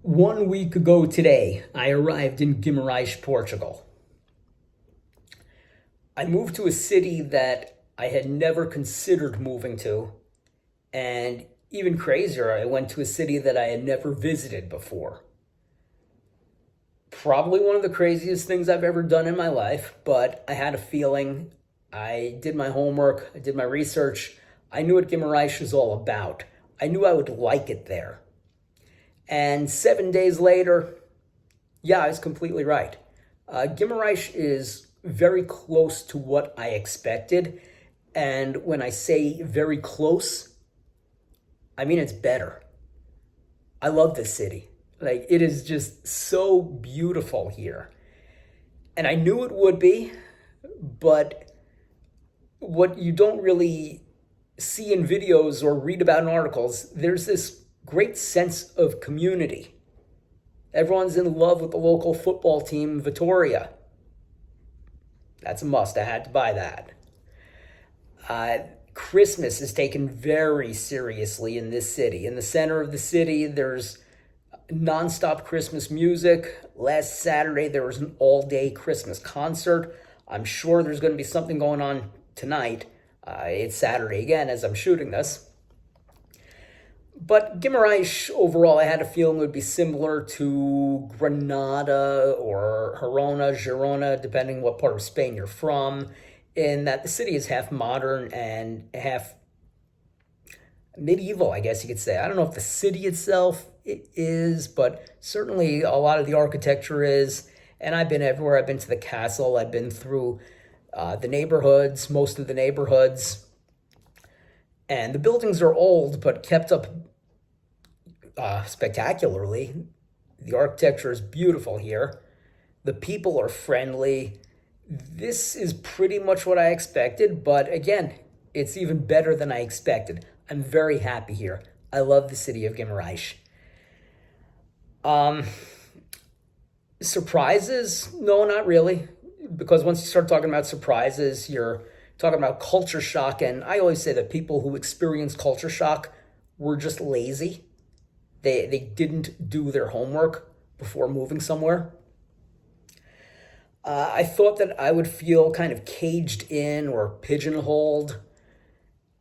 1 week ago today, I arrived in Guimarães, Portugal. I moved to a city that I had never considered moving to, and even crazier, I went to a city that I had never visited before. Probably one of the craziest things I've ever done in my life, but I had a feeling. I did my homework, I did my research, I knew what Guimarães was all about. I knew I would like it there. And 7 days later, yeah, I was completely right. Guimarães is very close to what I expected. And when I say very close, I mean it's better. I love this city. Like, it is just so beautiful here. And I knew it would be, but what you don't really see in videos or read about in articles, there's this great sense of community. Everyone's in love with the local football team, Vitória. That's a must. I had to buy that. Christmas is taken very seriously in this city. In the center of the city, there's nonstop Christmas music. Last Saturday, there was an all-day Christmas concert. I'm sure there's going to be something going on tonight. It's Saturday again as I'm shooting this. But Guimarães, overall, I had a feeling would be similar to Granada or Girona, depending what part of Spain you're from, in that the city is half modern and half medieval, I guess you could say. I don't know if the city itself is, but certainly a lot of the architecture is. And I've been everywhere. I've been to the castle. I've been through the neighborhoods, most of the neighborhoods. And the buildings are old, but kept up spectacularly. The architecture is beautiful here. The people are friendly. This is pretty much what I expected, but again, it's even better than I expected. I'm very happy here. I love the city of Guimarães. Surprises? No, not really. Because once you start talking about surprises, you're talking about culture shock, and I always say that people who experience culture shock were just lazy. They didn't do their homework before moving somewhere. I thought that I would feel kind of caged in or pigeonholed,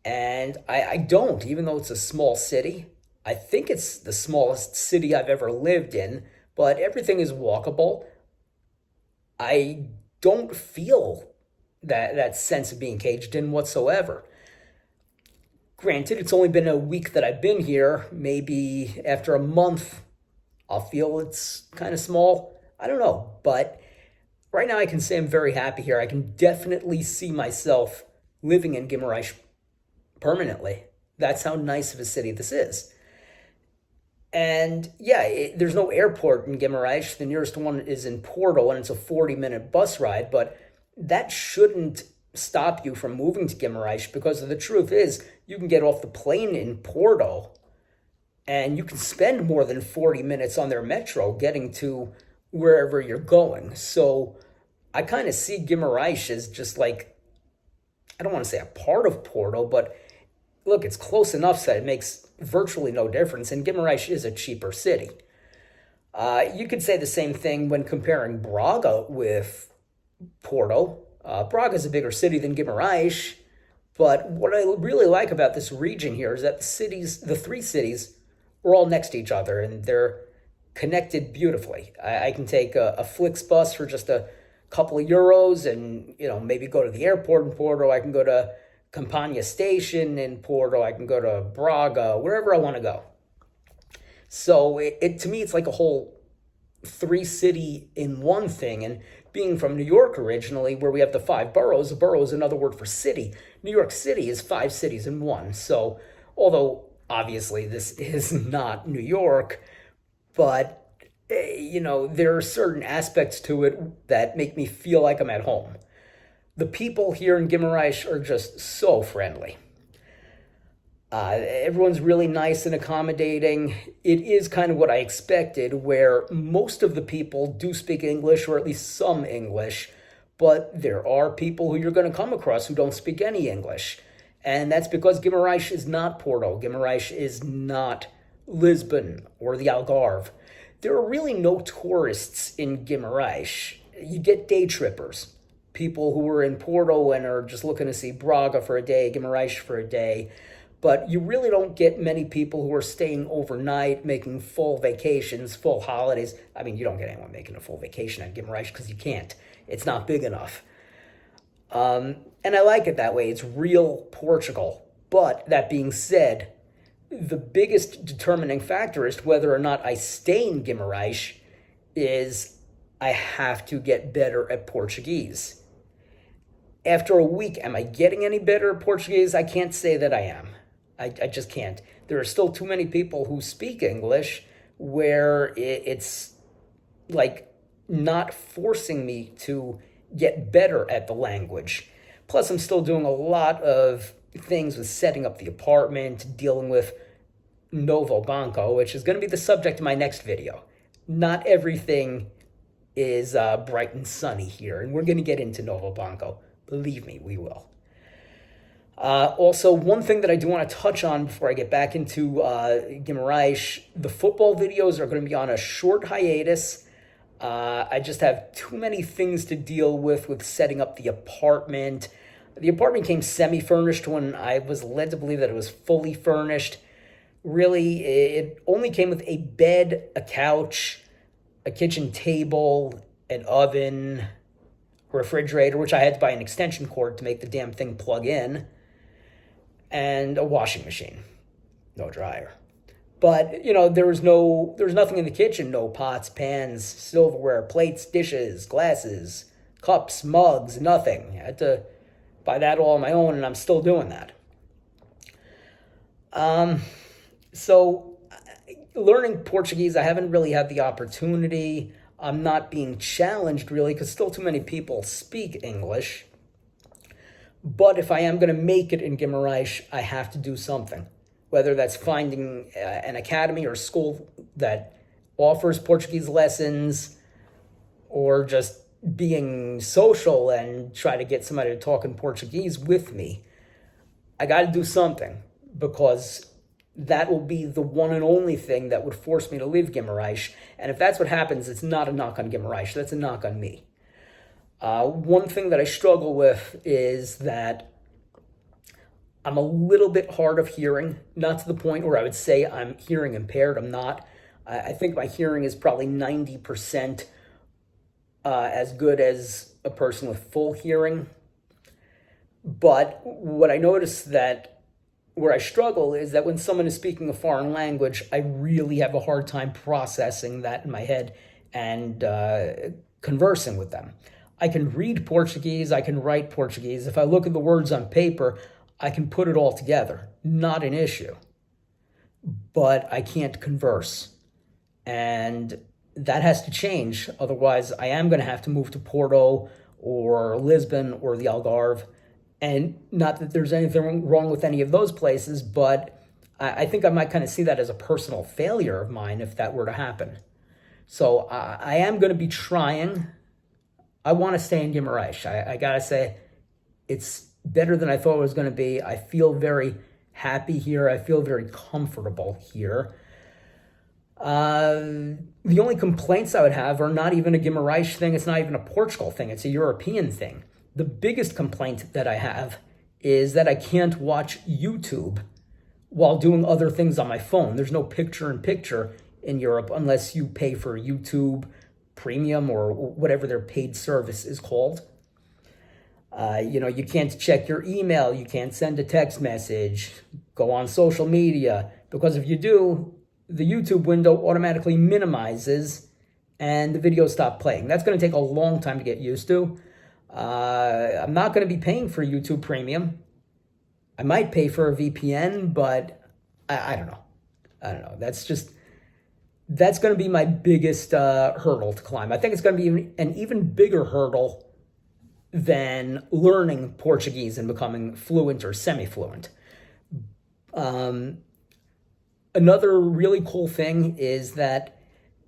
and I don't, even though it's a small city. I think it's the smallest city I've ever lived in, but everything is walkable. I don't feel that sense of being caged in whatsoever. Granted, it's only been a week that I've been here. Maybe after a month, I'll feel it's kind of small. I don't know. But right now I can say I'm very happy here. I can definitely see myself living in Guimarães permanently. That's how nice of a city this is. And yeah, there's no airport in Guimarães. The nearest one is in Porto, and it's a 40-minute bus ride. But that shouldn't stop you from moving to Guimarães, because the truth is you can get off the plane in Porto and you can spend more than 40 minutes on their metro getting to wherever you're going. So I kind of see Guimarães as just like, I don't want to say a part of Porto, but look, it's close enough so it makes virtually no difference, and Guimarães is a cheaper city. You could say the same thing when comparing Braga with Porto. Braga is a bigger city than Guimarães, but what I really like about this region here is that the three cities, are all next to each other, and they're connected beautifully. I can take a Flixbus for just a couple of euros and, maybe go to the airport in Porto. I can go to Campania Station in Porto. I can go to Braga, wherever I want to go. So to me, it's like a whole three city in one thing. And being from New York originally, where we have the 5 boroughs, a borough is another word for city. New York City is 5 cities in one. So although obviously this is not New York, but there are certain aspects to it that make me feel like I'm at home. The people here in Guimarães are just so friendly. Everyone's really nice and accommodating. It is kind of what I expected, where most of the people do speak English, or at least some English, but there are people who you're going to come across who don't speak any English. And that's because Guimarães is not Porto. Guimarães is not Lisbon or the Algarve. There are really no tourists in Guimarães. You get day trippers, people who are in Porto and are just looking to see Braga for a day, Guimarães for a day. But you really don't get many people who are staying overnight, making full vacations, full holidays. I mean, you don't get anyone making a full vacation at Guimarães because you can't. It's not big enough. And I like it that way. It's real Portugal. But that being said, the biggest determining factor as to whether or not I stay in Guimarães is I have to get better at Portuguese. After a week, am I getting any better at Portuguese? I can't say that I am. I just can't. There are still too many people who speak English where it's like not forcing me to get better at the language. Plus, I'm still doing a lot of things with setting up the apartment, dealing with Novo Banco, which is going to be the subject of my next video. Not everything is bright and sunny here, and we're going to get into Novo Banco. Believe me, we will. Also, one thing that I do want to touch on before I get back into Guimarães, the football videos are going to be on a short hiatus. I just have too many things to deal with setting up the apartment. The apartment came semi-furnished when I was led to believe that it was fully furnished. Really, it only came with a bed, a couch, a kitchen table, an oven, refrigerator, which I had to buy an extension cord to make the damn thing plug in, and a washing machine. No dryer. But, there was nothing in the kitchen. No pots, pans, silverware, plates, dishes, glasses, cups, mugs, nothing. I had to buy that all on my own, and I'm still doing that. So learning Portuguese, I haven't really had the opportunity. I'm not being challenged, really, because still too many people speak English. But if I am going to make it in Guimarães, I have to do something. Whether that's finding an academy or school that offers Portuguese lessons, or just being social and try to get somebody to talk in Portuguese with me. I got to do something, because that will be the one and only thing that would force me to leave Guimarães. And if that's what happens, it's not a knock on Guimarães. That's a knock on me. One thing that I struggle with is that I'm a little bit hard of hearing, not to the point where I would say I'm hearing impaired. I'm not. I think my hearing is probably 90% as good as a person with full hearing. But what I notice that where I struggle is that when someone is speaking a foreign language, I really have a hard time processing that in my head and conversing with them. I can read Portuguese, I can write Portuguese. If I look at the words on paper, I can put it all together. Not an issue. But I can't converse. And that has to change. Otherwise, I am going to have to move to Porto or Lisbon or the Algarve. And not that there's anything wrong with any of those places, but I think I might kind of see that as a personal failure of mine if that were to happen. So I am going to be trying. I want to stay in Guimarães. I got to say, it's better than I thought it was going to be. I feel very happy here. I feel very comfortable here. The only complaints I would have are not even a Guimarães thing. It's not even a Portugal thing. It's a European thing. The biggest complaint that I have is that I can't watch YouTube while doing other things on my phone. There's no picture-in-picture in Europe unless you pay for YouTube Premium or whatever their paid service is called. You can't check your email. You can't send a text message, go on social media, because if you do, the YouTube window automatically minimizes and the videos stop playing. That's going to take a long time to get used to. I'm not going to be paying for YouTube Premium. I might pay for a VPN, but I don't know. I don't know. That's going to be my biggest hurdle to climb. I think it's going to be an even bigger hurdle than learning Portuguese and becoming fluent or semi-fluent. Another really cool thing is that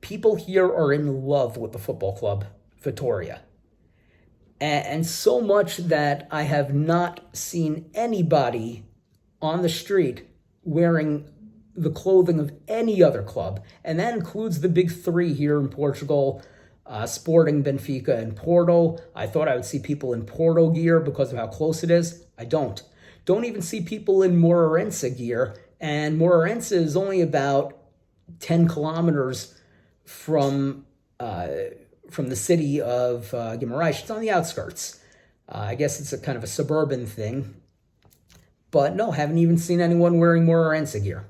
people here are in love with the football club, Vitória. And so much that I have not seen anybody on the street wearing the clothing of any other club, and that includes the big three here in Portugal, Sporting, Benfica, and Porto. I thought I would see people in Porto gear because of how close it is. I don't. Don't even see people in Moreirense gear, and Moreirense is only about 10 kilometers from the city of Guimarães. It's on the outskirts. I guess it's a kind of a suburban thing. But no, haven't even seen anyone wearing Moreirense gear.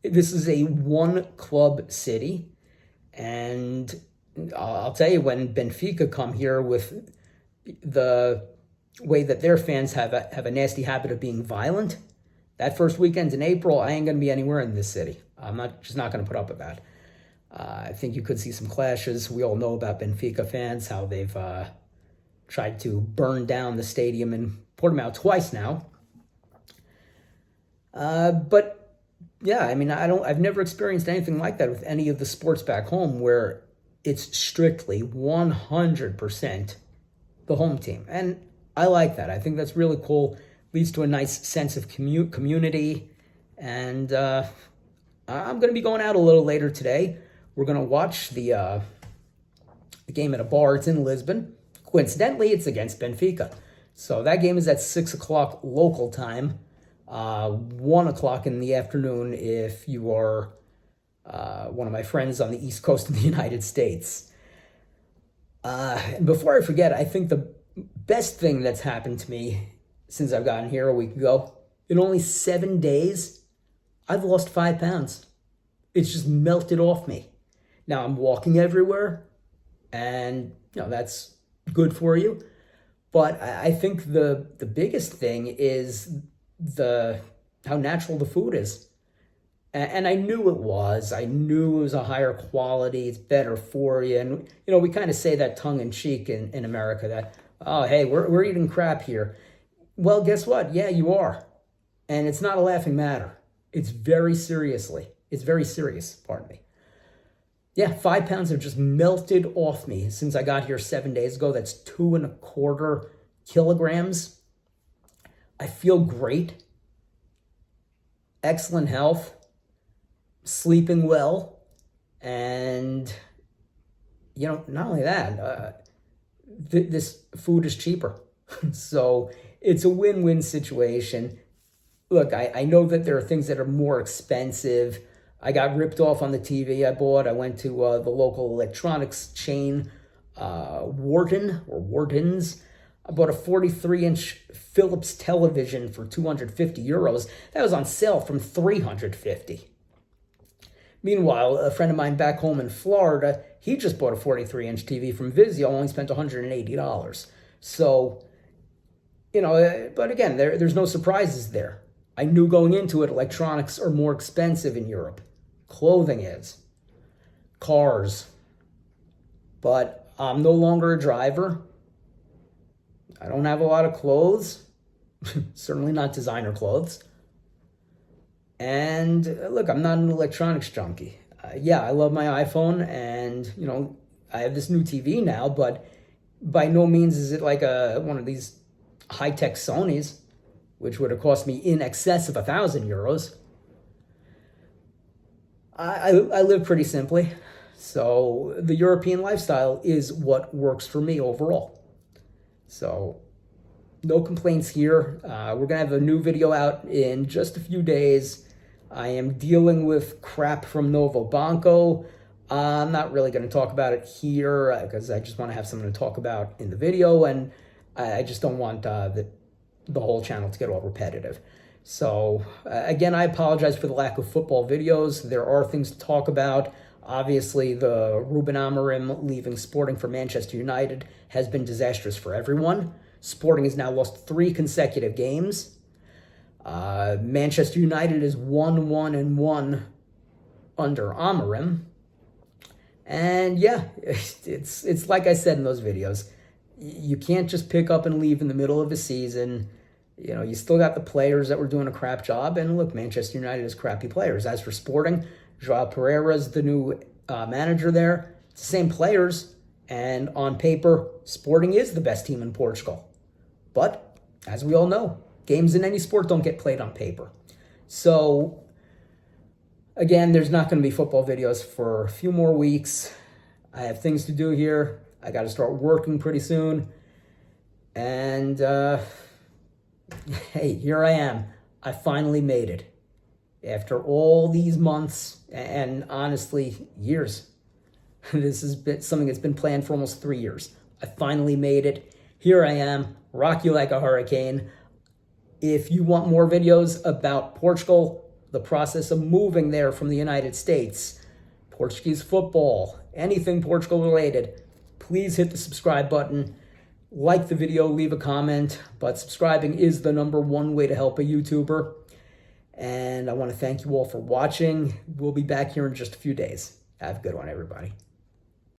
This is a one-club city, and I'll tell you, when Benfica come here with the way that their fans have a nasty habit of being violent, that first weekend in April, I ain't going to be anywhere in this city. I'm just not going to put up with that. I think you could see some clashes. We all know about Benfica fans, how they've tried to burn down the stadium in Portimao twice now. But yeah, I mean, I've never experienced anything like that with any of the sports back home, where it's strictly 100% the home team. And I like that. I think that's really cool. Leads to a nice sense of community. And I'm going to be going out a little later today. We're going to watch the game at a bar. It's in Lisbon. Coincidentally, it's against Benfica. So that game is at 6 o'clock local time. 1 o'clock in the afternoon if you are one of my friends on the East Coast of the United States. And before I forget, I think the best thing that's happened to me since I've gotten here a week ago, in only 7 days, I've lost 5 pounds. It's just melted off me. Now I'm walking everywhere, and that's good for you. But I think the biggest thing is how natural the food is. And I knew it was. I knew it was a higher quality. It's better for you. And, we kind of say that tongue-in-cheek in America that, oh, hey, we're eating crap here. Well, guess what? Yeah, you are. And it's not a laughing matter. It's very serious, pardon me. Yeah, 5 pounds have just melted off me since I got here 7 days ago. That's 2.25 kilograms. I feel great. Excellent health. Sleeping well. And, not only that, this food is cheaper. So it's a win-win situation. Look, I know that there are things that are more expensive. I got ripped off on the TV I bought. I went to the local electronics chain, Wharton's. I bought a 43-inch Philips television for €250. That was on sale from $350. Meanwhile, a friend of mine back home in Florida, he just bought a 43-inch TV from Vizio, only spent $180. So, but again, there's no surprises there. I knew going into it, electronics are more expensive in Europe. Clothing is. Cars. But I'm no longer a driver. I don't have a lot of clothes. Certainly not designer clothes. And look, I'm not an electronics junkie. I love my iPhone, and, I have this new TV now, but by no means is it like one of these high-tech Sonys, which would have cost me in excess of €1,000. I live pretty simply, so the European lifestyle is what works for me overall. So, no complaints here. We're going to have a new video out in just a few days. I am dealing with crap from Novo Banco. I'm not really going to talk about it here because I just want to have something to talk about in the video, and I just don't want the whole channel to get all repetitive. So, again, I apologize for the lack of football videos. There are things to talk about. Obviously, the Ruben Amorim leaving Sporting for Manchester United has been disastrous for everyone. Sporting has now lost 3 consecutive games. Manchester United is 1-1-1 under Amorim. And yeah, it's like I said in those videos. You can't just pick up and leave in the middle of a season. You still got the players that were doing a crap job. And look, Manchester United has crappy players. As for Sporting, João Pereira's the new manager there. It's the same players. And on paper, Sporting is the best team in Portugal. But, as we all know, games in any sport don't get played on paper. So, Again, there's not going to be football videos for a few more weeks. I have things to do here. I got to start working pretty soon. And hey, here I am. I finally made it. After all these months and honestly, years. This has been something that's been planned for almost 3 years. I finally made it. Here I am, rock you like a hurricane. If you want more videos about Portugal, the process of moving there from the United States, Portuguese football, anything Portugal related, please hit the subscribe button. Like the video, leave a comment, but subscribing is the #1 way to help a YouTuber. And I want to thank you all for watching. We'll be back here in just a few days. Have a good one, everybody.